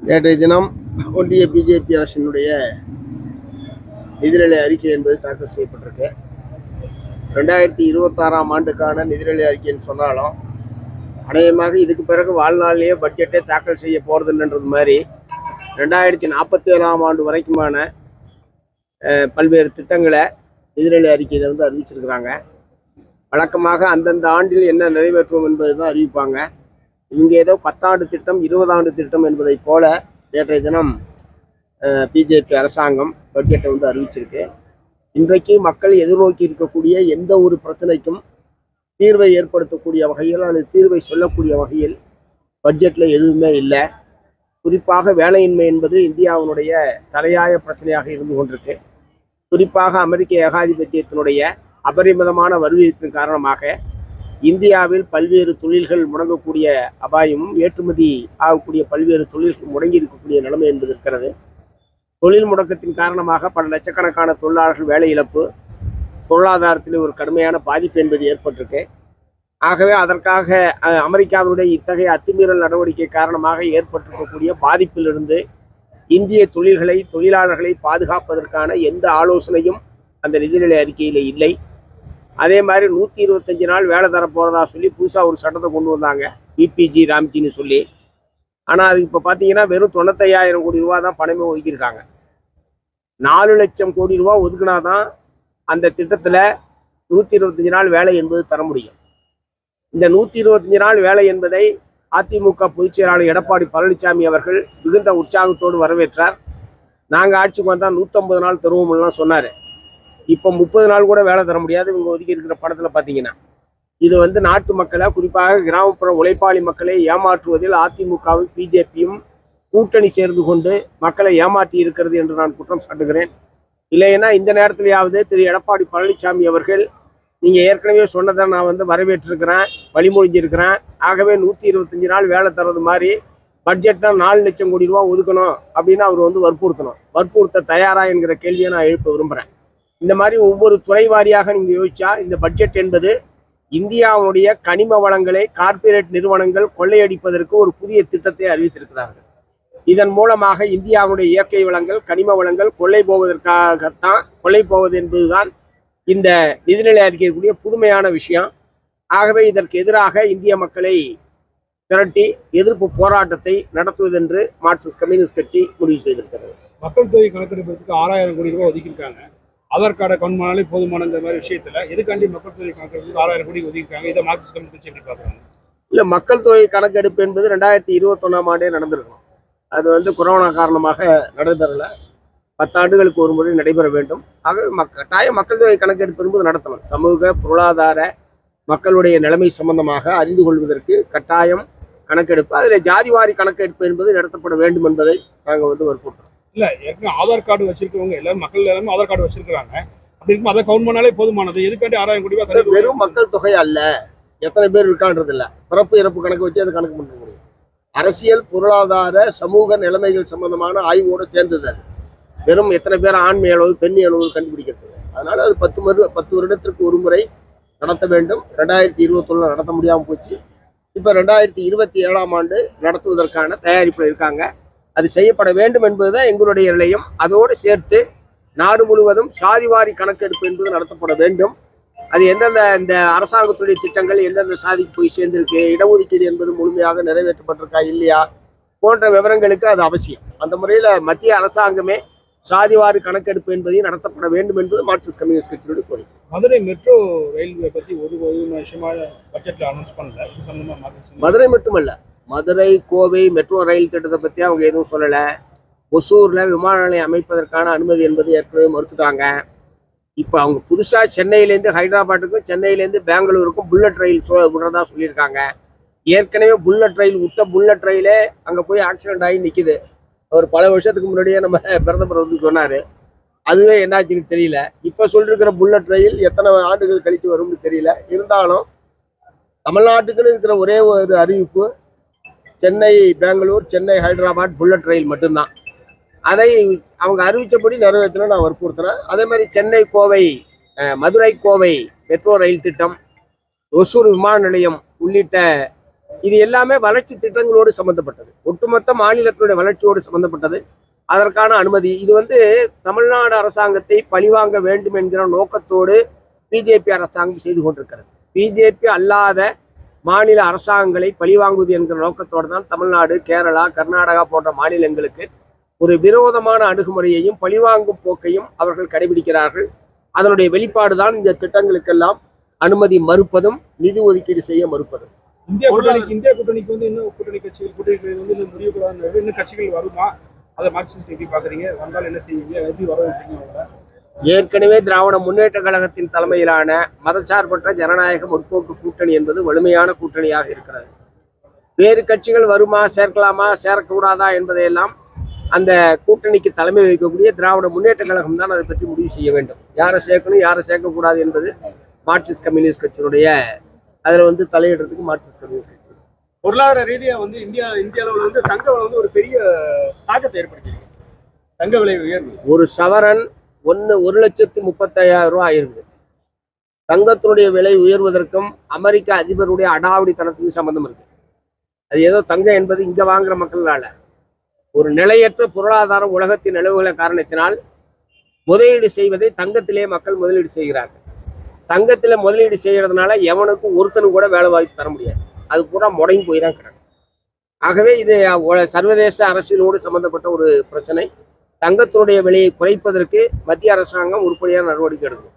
நேற்றைய தினம் ஒன்றிய பிஜேபி அரசினுடைய நிதிநிலை அறிக்கை என்பது தாக்கல் செய்யப்பட்டிருக்கு. 2026ஆம் ஆண்டுக்கான நிதிநிலை அறிக்கைன்னு சொன்னாலும் அநேகமாக இதுக்கு பிறகு வாழ்நாளிலேயே பட்ஜெட்டே தாக்கல் செய்ய போறதில்லைன்றது மாதிரி 2047ஆம் ஆண்டு வரைக்குமான பல்வேறு திட்டங்களை நிதிநிலை அறிக்கையில அறிவிச்சிருக்கிறாங்க. வழக்கமாக அந்தந்த ஆண்டில் என்ன நிறைவேற்றுவோம் என்பதுதான் அறிவிப்பாங்க. இங்கே ஏதோ 10 ஆண்டு திட்டம் 20 ஆண்டு திட்டம் என்பதை போல நேற்றைய தினம் பிஜேபி அரசாங்கம் பட்ஜெட்டை அறிவிச்சிருக்கு. இன்றைக்கு மக்கள் எதிர்நோக்கி இருக்கக்கூடிய எந்த ஒரு பிரச்சனைக்கும் தீர்வை ஏற்படுத்தக்கூடிய வகையில் அல்லது தீர்வை சொல்லக்கூடிய வகையில் பட்ஜெட்டில் எதுவுமே இல்லை. குறிப்பாக வேலையின்மை என்பது இந்தியாவினுடைய தலையாய பிரச்சனையாக இருந்து கொண்டிருக்கு. குறிப்பாக அமெரிக்க ஏகாதிபத்தியத்தினுடைய அபரிமிதமான வருகையின் காரணமாக இந்தியாவில் பல்வேறு தொழில்கள் முடங்கக்கூடிய அபாயமும் ஏற்றுமதி ஆகக்கூடிய பல்வேறு தொழில்கள் முடங்கி இருக்கக்கூடிய நிலைமை என்பது இருக்கிறது. தொழில் முடக்கத்தின் காரணமாக பல லட்சக்கணக்கான தொழிலாளர்கள் வேலை இழப்பு, பொருளாதாரத்தில் ஒரு கடுமையான பாதிப்பு என்பது ஏற்பட்டிருக்கு. ஆகவே அதற்காக அமெரிக்காவினுடைய இத்தகைய அத்துமீறல் நடவடிக்கை காரணமாக ஏற்பட்டிருக்கக்கூடிய பாதிப்பிலிருந்து இந்திய தொழிலாளர்களை பாதுகாப்பதற்கான எந்த ஆலோசனையும் அந்த நிதிநிலை அறிக்கையில் இல்லை. அதே மாதிரி 125 நாள் வேலை தரப்போறதா சொல்லி புதுசாக ஒரு சட்டத்தை கொண்டு வந்தாங்க, பிபிஜி ராம்கின்னு சொல்லி. ஆனால் அதுக்கு இப்போ பார்த்தீங்கன்னா வெறும் 95,000 கோடி ரூபா தான் பணமே ஒதுக்கியிருக்காங்க. 4 லட்சம் கோடி ரூபா ஒதுக்குனாதான் அந்த திட்டத்தில் 125 நாள் வேலை என்பது தர முடியும். இந்த 125 நாள் வேலை என்பதை அதிமுக பொதுச் செயலாளர் எடப்பாடி பழனிசாமி அவர்கள் மிகுந்த உற்சாகத்தோடு வரவேற்றார். நாங்கள் ஆட்சிக்கு வந்தால் 150 நாள் தருவோம்லாம் சொன்னார். இப்போ 30 நாள் கூட வேலை தர முடியாது இவங்க ஒதுக்கி இருக்கிற படத்தில் பார்த்தீங்கன்னா. இது நாட்டு மக்களை, குறிப்பாக கிராமப்புற உழைப்பாளி மக்களை ஏமாற்றுவதில் அதிமுகவும் பிஜேபியும் கூட்டணி சேர்ந்து கொண்டு மக்களை ஏமாற்றி இருக்கிறது என்று நான் குற்றம் சாட்டுகிறேன். இல்லைன்னா இந்த நேரத்திலேயாவது திரு எடப்பாடி பழனிசாமி அவர்கள், நீங்கள் ஏற்கனவே சொன்னதை நான் வரவேற்றிருக்கிறேன், வழிமொழிஞ்சிருக்கிறேன். ஆகவே 125 நாள் வேலை தர்றது மாதிரி பட்ஜெட்னா 4 லட்சம் கோடி ரூபா ஒதுக்கணும் அப்படின்னு அவர் வற்புறுத்த தயாரா என்கிற கேள்வியை நான் எழுப்ப விரும்புகிறேன். இந்த மாதிரி ஒவ்வொரு துறை வாரியாக நீங்கள் யோசிச்சா இந்த பட்ஜெட் என்பது இந்தியாவுடைய கனிம வளங்களை கார்ப்பரேட் நிறுவனங்கள் கொள்ளையடிப்பதற்கு ஒரு புதிய திட்டத்தை அறிவித்திருக்கிறார்கள். இதன் மூலமாக இந்தியாவுடைய இயற்கை வளங்கள், கனிம வளங்கள் கொள்ளை போவது என்பதுதான் இந்த நிதிநிலை அறிக்கைக்கூடிய புதுமையான விஷயம். ஆகவே இதற்கு எதிராக இந்திய மக்களை திரட்டி எதிர்ப்பு போராட்டத்தை நடத்துவதென்று மார்க்சிஸ்ட் கம்யூனிஸ்ட் கட்சி முடிவு செய்திருக்கிறது. மக்கள் தொகை கணக்கெடுப்பதற்கு 6,000 கோடி ரூபாய் ஒதுக்கியிருக்காங்க. ஆதார் கார்டை கண்மானாலே போதுமான இந்த மாதிரி விஷயத்துல எதுக்காண்டி மக்கள் தொகை கணக்கெடுப்புக்கு 6,000 கோடி ஒதுக்கிருக்காங்க? இதை மார்க்சிஸ்ட் கம்யூனிஸ்ட் கட்சி எப்படி பார்க்குறாங்க? இல்லை, மக்கள் தொகை கணக்கெடுப்பு என்பது 2021ஆம் ஆண்டே நடந்திருக்கும். அது கொரோனா காரணமாக நடைபெறல. 10 ஆண்டுகளுக்கு ஒரு முறை நடைபெற வேண்டும். ஆகவே கட்டாயம் மக்கள் தொகை கணக்கெடுப்பு என்பது நடத்தணும். சமூக பொருளாதார மக்களுடைய நிலைமை சம்பந்தமாக அறிந்து கொள்வதற்கு கட்டாயம் கணக்கெடுப்பு, அதில் ஜாதிவாரி கணக்கெடுப்பு என்பது நடத்தப்பட வேண்டும் என்பதை நாங்கள் வற்புறுத்துறோம். இல்ல, ஏற்கனவே ஆதார் கார்டு வச்சிருக்கவங்க எல்லாரும், மக்கள் எல்லாருமே ஆதார் கார்டு வச்சிருக்காங்க. அப்படி இருக்கும் அதை கவுண்ட் பண்ணாலே போதுமானது. எதுக்காண்டி 6,000 கோடி ரூபாய்? வெறும் மக்கள் தொகை அல்ல, எத்தனை பேர் இருக்கான்றது இல்ல, பிறப்பு இறப்பு கணக்கு வச்சு அதை கணக்கு பண்ண முடியும். அரசியல் பொருளாதார சமூக நிலைமைகள் சம்பந்தமான ஆய்வோடு சேர்ந்தது. அது வெறும் எத்தனை பேர் ஆண்மை அளவு பெண் அளவு கண்டுபிடிக்கிறது. அதனால அது 10 வருடத்திற்கு ஒரு முறை நடத்த வேண்டும். 2021 நடத்த முடியாமல் போச்சு. இப்போ 2027ஆம் ஆண்டு நடத்துவதற்கான தயாரிப்பில் இருக்காங்க. அது செய்யப்பட வேண்டும் என்பதுதான் எங்களுடைய நிலையம். அதோடு சேர்த்து நாடு முழுவதும் சாதிவாரி கணக்கெடுப்பு என்பது நடத்தப்பட வேண்டும். அது எந்தெந்த இந்த அரசாங்கத்துடைய திட்டங்கள் எந்தெந்த சாதிக்கு போய் சேர்ந்திருக்கு, இடஒதுக்கீடு என்பது முழுமையாக நிறைவேற்றப்பட்டிருக்கா இல்லையா போன்ற விவரங்களுக்கு அது அவசியம். அந்த முறையில் மத்திய அரசாங்கமே சாதிவாரி கணக்கெடுப்பு என்பதையும் நடத்தப்பட வேண்டும் என்பது மார்க்சிஸ்ட் கம்யூனிஸ்ட் கட்சியினுடைய கோரிக்கை. மதுரை மெட்ரோ ரயில்வே பற்றி ஒரு விஷயமா பட்ஜெட்ல அனௌன்ஸ் பண்ணல. இது சம்பந்தமா மதுரை மட்டுமல்ல, மதுரை கோவை மெட்ரோ ரயில் திட்டத்தை பற்றி அவங்க எதுவும் சொல்லலை. ஒசூரில் விமான நிலையம் அமைப்பதற்கான அனுமதி என்பது ஏற்கனவே மறுத்துட்டாங்க. இப்போ அவங்க புதுசாக சென்னையிலேருந்து ஹைதராபாத்துக்கும் சென்னையிலேருந்து பெங்களூருக்கும் புல்லட் ரயில் விடுறதா சொல்லியிருக்காங்க. ஏற்கனவே புல்லட் ரயிலே அங்கே போய் ஆக்சிடென்ட் ஆகி நிற்குது. அவர் பல வருஷத்துக்கு முன்னாடியே நம்ம பிரதமர் சொன்னார். அதுவே என்னாச்சுன்னு தெரியல. இப்போ சொல்லியிருக்கிற புல்லட் ரயில் எத்தனை ஆண்டுகள் கழித்து வரும்னு தெரியல. இருந்தாலும் தமிழ்நாட்டுக்குன்னு இருக்கிற ஒரே ஒரு அறிவிப்பு சென்னை பெங்களூர், சென்னை ஹைதராபாத் புல்லட் ரயில் மட்டும்தான். அதை அவங்க அறிவித்தபடி நிறைவேற்றணும் நான் வற்புறுத்துறேன். அதே மாதிரி சென்னை கோவை, மதுரை கோவை மெட்ரோ ரயில் திட்டம், ஒசூர் விமான நிலையம் உள்ளிட்ட இது எல்லாமே வளர்ச்சி திட்டங்களோடு சம்பந்தப்பட்டது, ஒட்டுமொத்த மாநிலத்தினுடைய வளர்ச்சியோடு சம்பந்தப்பட்டது. அதற்கான அனுமதி இது தமிழ்நாடு அரசாங்கத்தை பழிவாங்க வேண்டும் என்கிற நோக்கத்தோடு பிஜேபி அரசாங்கம் செய்து கொண்டிருக்கிறது. பிஜேபி அல்லாத மாநில அரசாங்கங்களை பழிவாங்குவது என்கிற நோக்கத்தோடு தான் தமிழ்நாடு, கேரளா, கர்நாடகா போன்ற மாநிலங்களுக்கு ஒரு விரோதமான அணுகுமுறையையும் பழிவாங்கும் போக்கையும் அவர்கள் கடைபிடிக்கிறார்கள். அதனுடைய வெளிப்பாடுதான் இந்த திட்டங்களுக்கெல்லாம் அனுமதி மறுப்பதும் நிதி ஒதுக்கீடு செய்ய மறுப்பதும். இந்திய கூட்டணிக்கு இன்னும் கூட்டணி கட்சிகள் இன்னும் முடிவுகளான இன்னும் கட்சிகள் வருமா? அதை மார்க்சிஸ்ட் எப்படி பாக்குறீங்க? வந்தால் என்ன செய்வீங்க? எப்படி வர வைப்பீங்க? ஏற்கனவே திராவிட முன்னேற்ற கழகத்தின் தலைமையிலான மதச்சார்பற்ற ஜனநாயக முற்போக்கு கூட்டணி என்பது வலிமையான கூட்டணியாக இருக்கிறது. வேறு கட்சிகள் வருமா, சேர்க்கலாமா, சேர்க்கக்கூடாதா என்பதையெல்லாம் அந்த கூட்டணிக்கு தலைமை வைக்கக்கூடிய திராவிட முன்னேற்ற கழகம் தான் அதை பற்றி முடிவு செய்ய வேண்டும். யாரை சேர்க்கணும், யாரை சேர்க்கக்கூடாது என்பது மார்க்சிஸ்ட் கம்யூனிஸ்ட் கட்சியினுடைய அதில் தலையிடுறதுக்கு மார்க்சிஸ்ட் கம்யூனிஸ்ட் கட்சி. பொருளாதார ரீதியா இந்தியாவில் தங்க விலை ஒரு பெரிய தாக்கத்தை ஏற்படுத்தியிருக்கு. தங்க விலை உயர்வு ஒரு சவரன் 1,35,000 ரூபாய் ஆயிருக்கு. தங்கத்தினுடைய விலை உயர்வதற்கும் அமெரிக்க அதிபருடைய அடாவடித்தனத்துக்கும் சம்பந்தம் இருக்கு. அது ஏதோ தங்கம் என்பது இங்க வாங்குற மக்களால ஒரு நிலையற்ற பொருளாதாரம் உலகத்தின் நிலவுகள காரணத்தினால் முதலீடு செய்வதை தங்கத்திலே மக்கள் முதலீடு செய்கிறார்கள். தங்கத்துல முதலீடு செய்யறதுனால எவனுக்கும் ஒருத்தனும் கூட வேலை வாய்ப்பு தர முடியாது. அது பூரா முடங்கி போய் தான் கிடக்கும். ஆகவே இது சர்வதேச அரசியலோடு சம்பந்தப்பட்ட ஒரு பிரச்சனை. தங்கத்தினுடைய விலையை குறைப்பதற்கு மத்திய அரசாங்கம் உருப்படியான நடவடிக்கை எடுக்கும்.